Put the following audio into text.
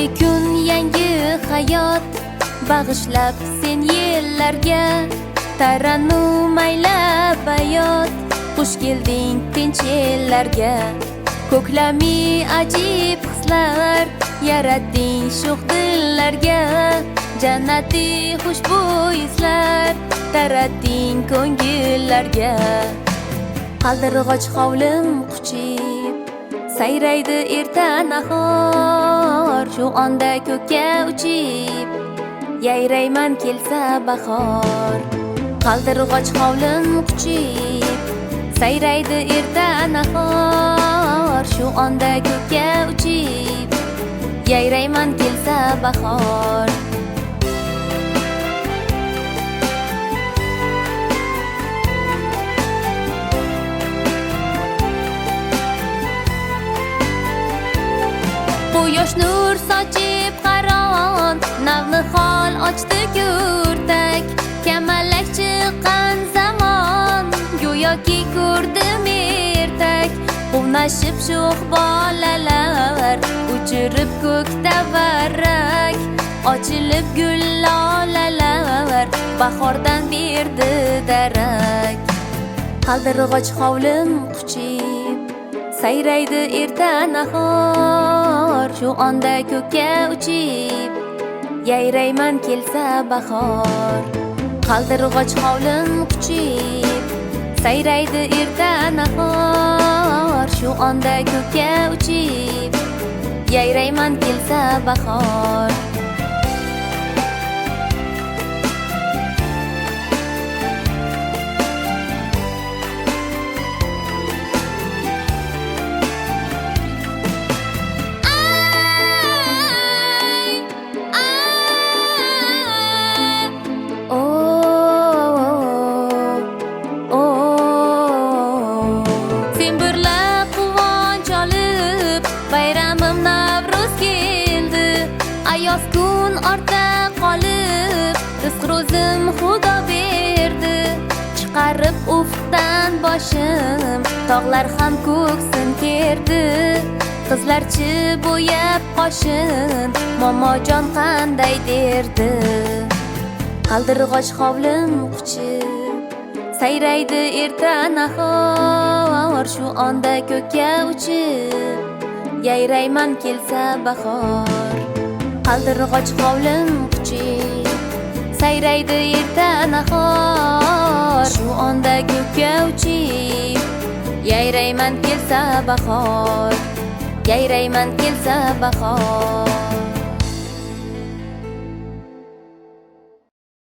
yangi kun, yangi hayot bag'ishlab sen yillarga tarannum aylab hayot. Xush kelding tinch ellarga, ko'klami ajib hislar yaratding sho'x dillarga. Jannati xushbo'y islar taratding ko'ngillarga. Qaldirg'och hovlim quchib sayraydi erta nahor, shu onda ko'kka uchib yayrayman kelsa bahor. Qaldirg'och hovlim quchib sayraydi erta nahor, shu onda ko'kka uchib yayrayman kelsa bahor. Quyosh nur sochib qaron, navnihol ochdi kurtak. Kamalak chiqqan zamon, go'yoki ko'rdim ertak. Quvnashib sho'x bolalar, uchirib ko'kda varrak. Ochilib gul lolalar, bahordan berdi darak. Qaldirg'och hovlim quchib sayraydi erta nahor, shu onda ko'kka uchib yayrayman kelsa bahor. Qaldirg'och hovlim quchib sayraydi erta nahor, shu onda ko'kka uchib yayrayman kelsa bahor. Bayramim Navruz keldi, ayoz kun ortda qolib, rizq-ro'zim Xudo berdi. Chiqarib ufqdan boshim, tog'lar ham ko'ksin kerdi. Qizlarchi bo'yab qoshin, momojon qanday derdi. Qaldirg'och hovlim quchib sayraydi erta nahor, shu onda ko'kka uchib yayrayman kelsa bahor. Qaldirg'och hovlim quchib sayraydi erta nahor, shu onda ko'kka uchib yayrayman kelsa bahor. Yayrayman kelsa bahor.